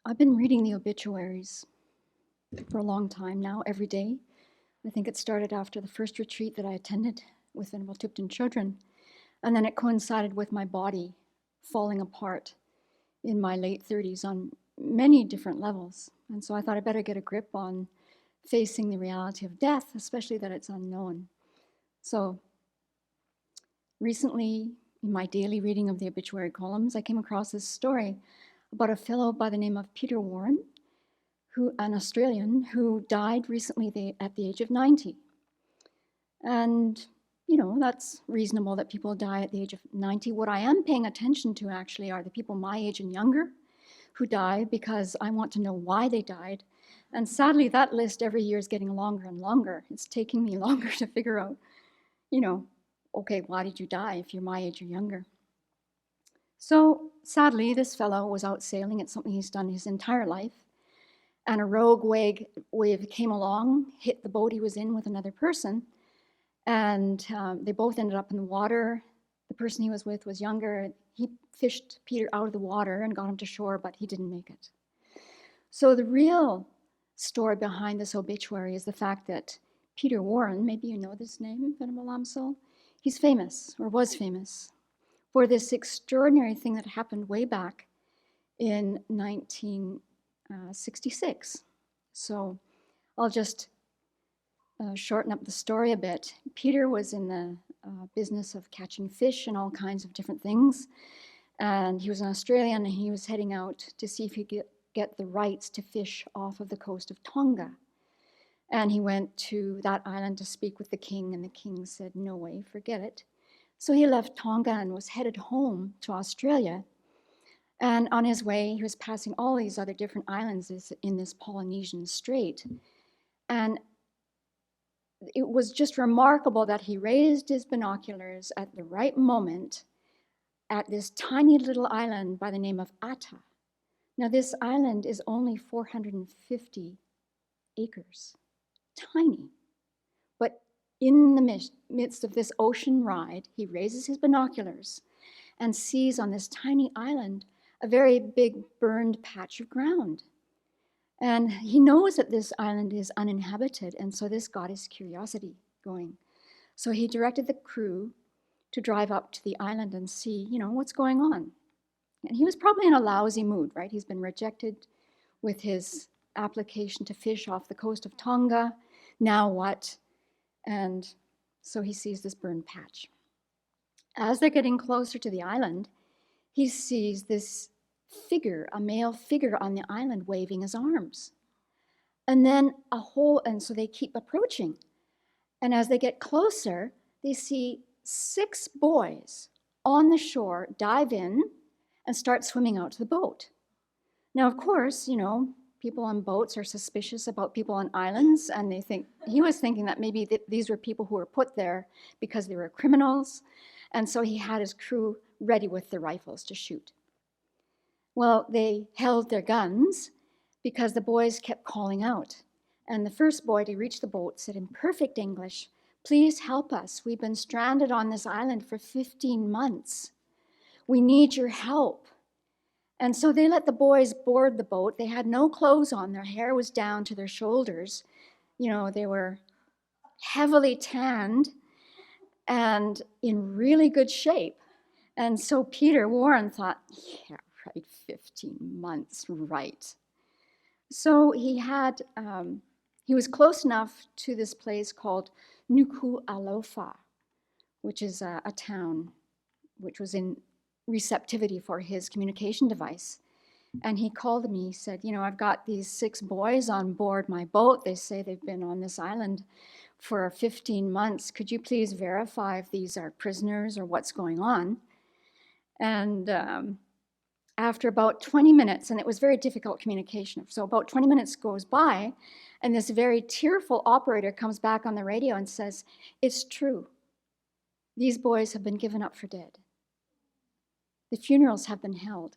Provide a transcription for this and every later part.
I've been reading the obituaries for a long time now, every day. I think it started after the first retreat that I attended with Venerable Thupten children. And then it coincided with my body falling apart in my late 30s on many different levels. And so I thought I better get a grip on facing the reality of death, especially that it's unknown. So recently, in my daily reading of the obituary columns, I came across this story about a fellow by the name of Peter Warren, an Australian who died recently at the age of 90. And, that's reasonable that people die at the age of 90. What I am paying attention to actually are the people my age and younger who die because I want to know why they died. And sadly, that list every year is getting longer and longer. It's taking me longer to figure out, okay, why did you die if you're my age or younger? So sadly, this fellow was out sailing. It's something he's done his entire life. And a rogue wave came along, hit the boat he was in with another person. And they both ended up in the water. The person he was with was younger. He fished Peter out of the water and got him to shore, but he didn't make it. So the real story behind this obituary is the fact that Peter Warren, maybe you know this name, Venerable Lamso, he's famous, or was famous, for this extraordinary thing that happened way back in 1966. So I'll just shorten up the story a bit. Peter was in the business of catching fish and all kinds of different things. And he was an Australian, and he was heading out to see if he could get the rights to fish off of the coast of Tonga. And he went to that island to speak with the king, and the king said, no way, forget it. So he left Tonga and was headed home to Australia. And on his way, he was passing all these other different islands in this Polynesian Strait. And it was just remarkable that he raised his binoculars at the right moment at this tiny little island by the name of Ata. Now, this island is only 450 acres, tiny. But in the midst of this ocean ride, he raises his binoculars and sees on this tiny island a very big burned patch of ground. And he knows that this island is uninhabited, and so this got his curiosity going. So he directed the crew to drive up to the island and see, what's going on. And he was probably in a lousy mood, right? He's been rejected with his application to fish off the coast of Tonga. Now what? And so he sees this burned patch. As they're getting closer to the island, he sees this figure, a male figure on the island waving his arms. And then and so they keep approaching. And as they get closer, they see 6 boys on the shore dive in and start swimming out to the boat. Now, of course, people on boats are suspicious about people on islands, and he was thinking that maybe these were people who were put there because they were criminals. And so he had his crew ready with their rifles to shoot. Well, they held their guns because the boys kept calling out. And the first boy to reach the boat said in perfect English, "Please help us. We've been stranded on this island for 15 months. We need your help." And so they let the boys board the boat. They had no clothes on. Their hair was down to their shoulders. They were heavily tanned and in really good shape. And so Peter Warren thought, yeah, right, 15 months, right. So he was close enough to this place called Nuku'alofa, which is a town which was in receptivity for his communication device. And he called me, he said, I've got these 6 boys on board my boat. They say they've been on this island for 15 months. Could you please verify if these are prisoners or what's going on? And after about 20 minutes, and it was very difficult communication, so about 20 minutes goes by, and this very tearful operator comes back on the radio and says, "It's true. These boys have been given up for dead. The funerals have been held,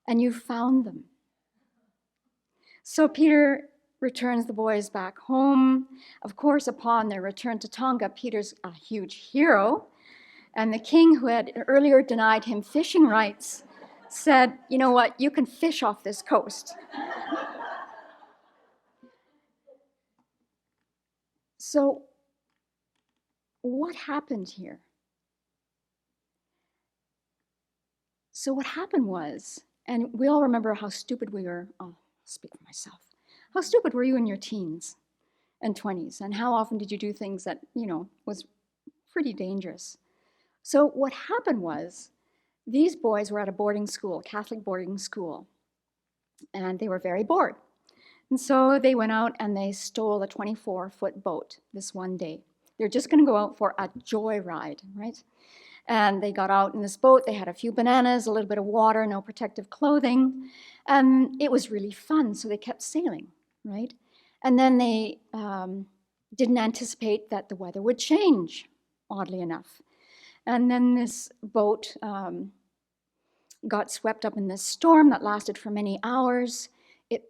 and you found them." So Peter returns the boys back home. Of course, upon their return to Tonga, Peter's a huge hero, and the king, who had earlier denied him fishing rights, said, you know what, you can fish off this coast. So what happened here? So what happened was, and we all remember how stupid we were. I'll speak for myself. How stupid were you in your teens and 20s? And how often did you do things that, was pretty dangerous? So what happened was, these boys were at a boarding school, Catholic boarding school, and they were very bored. And so they went out and they stole a 24-foot boat this one day. They're just going to go out for a joyride, right? And they got out in this boat. They had a few bananas, a little bit of water, no protective clothing. And it was really fun, so they kept sailing, right? And then they didn't anticipate that the weather would change, oddly enough. And then this boat got swept up in this storm that lasted for many hours.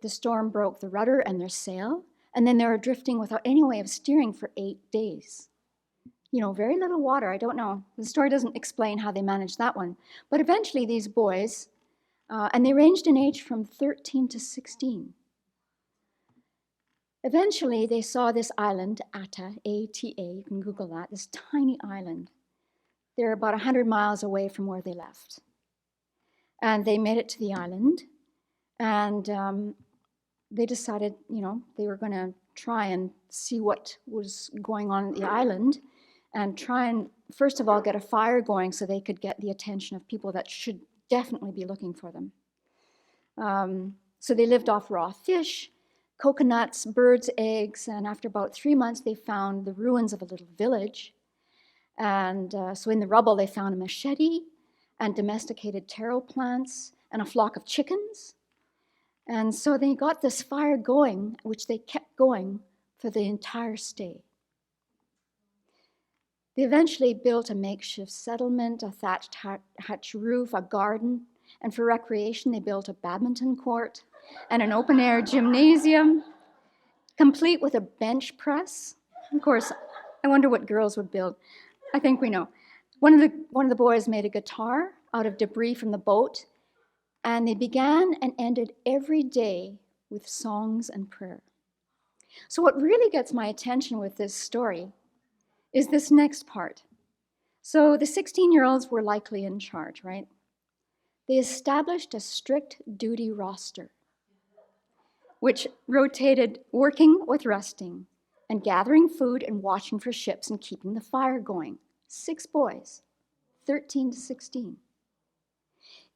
The storm broke the rudder and their sail, and then they were drifting without any way of steering for 8 days. Very little water. I don't know. The story doesn't explain how they managed that one. But eventually these boys, and they ranged in age from 13 to 16. Eventually they saw this island, Ata, A-T-A, you can Google that, this tiny island. They're about 100 miles away from where they left. And they made it to the island, and they decided, they were going to try and see what was going on at the island, and try and, first of all, get a fire going so they could get the attention of people that should definitely be looking for them. So they lived off raw fish, coconuts, birds' eggs, and after about 3 months, they found the ruins of a little village. And so in the rubble, they found a machete and domesticated taro plants and a flock of chickens. And so they got this fire going, which they kept going for the entire stay. They eventually built a makeshift settlement, a thatched hutch roof, a garden, and for recreation, they built a badminton court and an open-air gymnasium, complete with a bench press. Of course, I wonder what girls would build. I think we know. One of the boys made a guitar out of debris from the boat, and they began and ended every day with songs and prayer. So what really gets my attention with this story is this next part. So the 16-year-olds were likely in charge, right? They established a strict duty roster, which rotated working with resting and gathering food and watching for ships and keeping the fire going. 6 boys, 13 to 16.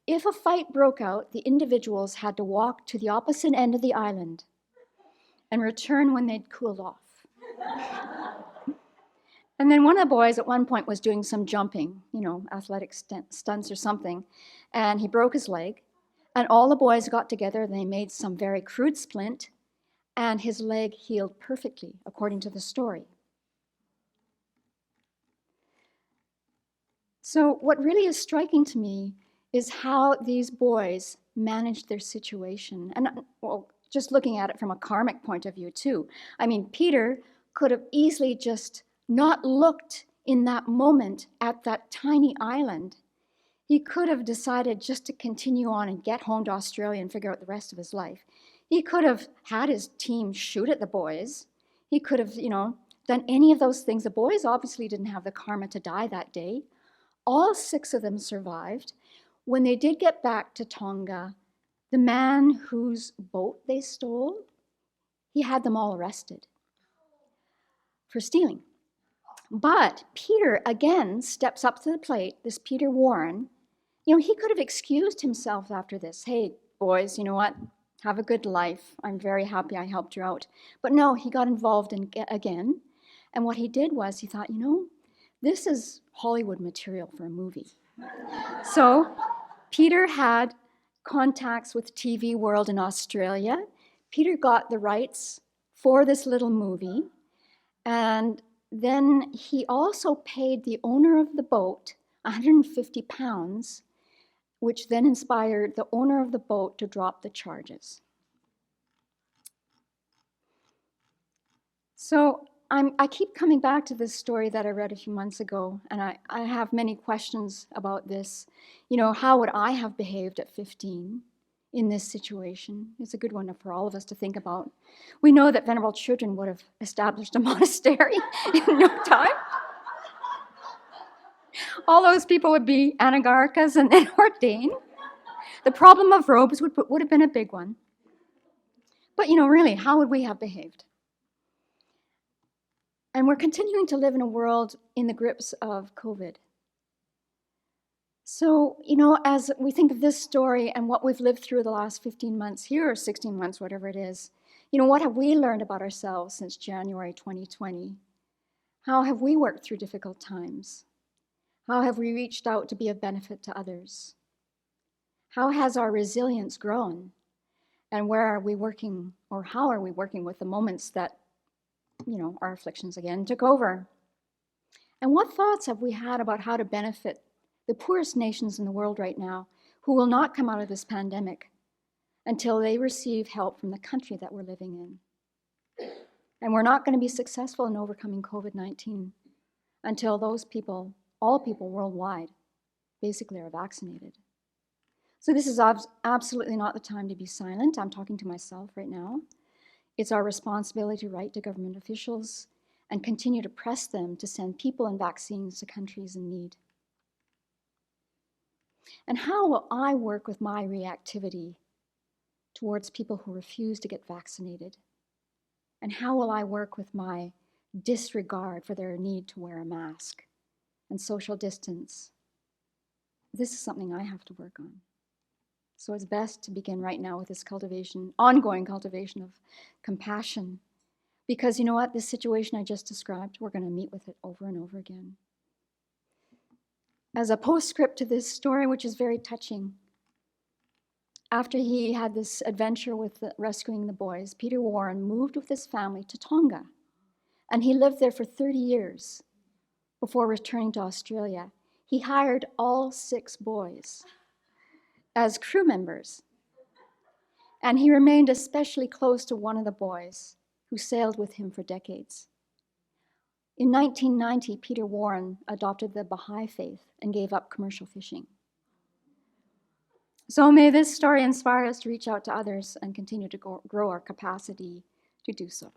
If a fight broke out, the individuals had to walk to the opposite end of the island and return when they'd cooled off. And then one of the boys at one point was doing some jumping, athletic stunts or something, and he broke his leg. And all the boys got together and they made some very crude splint, and his leg healed perfectly, according to the story. So what really is striking to me is how these boys managed their situation. And just looking at it from a karmic point of view too. I mean, Peter could have easily just not looked in that moment at that tiny island. He could have decided just to continue on and get home to Australia and figure out the rest of his life. He could have had his team shoot at the boys. He could have, done any of those things. The boys obviously didn't have the karma to die that day. All 6 of them survived. When they did get back to Tonga, the man whose boat they stole, he had them all arrested for stealing. But Peter, again, steps up to the plate, this Peter Warren. He could have excused himself after this. Hey, boys, you know what? Have a good life. I'm very happy I helped you out. But no, he got involved again. And what he did was he thought, this is Hollywood material for a movie. So Peter had contacts with TV World in Australia. Peter got the rights for this little movie. And then he also paid the owner of the boat £150, which then inspired the owner of the boat to drop the charges. So I keep coming back to this story that I read a few months ago, and I have many questions about this. You know, how would I have behaved at 15 in this situation? It's a good one for all of us to think about. We know that venerable children would have established a monastery in no time. All those people would be anagarkas and then ordained. The problem of robes would have been a big one. But, you know, really, how would we have behaved? And we're continuing to live in a world in the grips of COVID. So, you know, as we think of this story and what we've lived through the last 15 months here, or 16 months, whatever it is, you know, what have we learned about ourselves since January 2020? How have we worked through difficult times? How have we reached out to be of benefit to others? How has our resilience grown? And where are we working, or how are we working with the moments that, you know, our afflictions again took over? And what thoughts have we had about how to benefit the poorest nations in the world right now, who will not come out of this pandemic until they receive help from the country that we're living in? And we're not going to be successful in overcoming COVID-19 until those people, all people worldwide, basically are vaccinated. So this is absolutely not the time to be silent. I'm talking to myself right now. It's our responsibility to write to government officials and continue to press them to send people and vaccines to countries in need. And how will I work with my reactivity towards people who refuse to get vaccinated? And how will I work with my disregard for their need to wear a mask and social distance? This is something I have to work on. So it's best to begin right now with this cultivation, ongoing cultivation of compassion. Because you know what, this situation I just described, we're going to meet with it over and over again. As a postscript to this story, which is very touching, after he had this adventure with rescuing the boys, Peter Warren moved with his family to Tonga. And he lived there for 30 years before returning to Australia. He hired all 6 boys as crew members. And he remained especially close to one of the boys who sailed with him for decades. In 1990, Peter Warren adopted the Baha'i faith and gave up commercial fishing. So may this story inspire us to reach out to others and continue to grow our capacity to do so.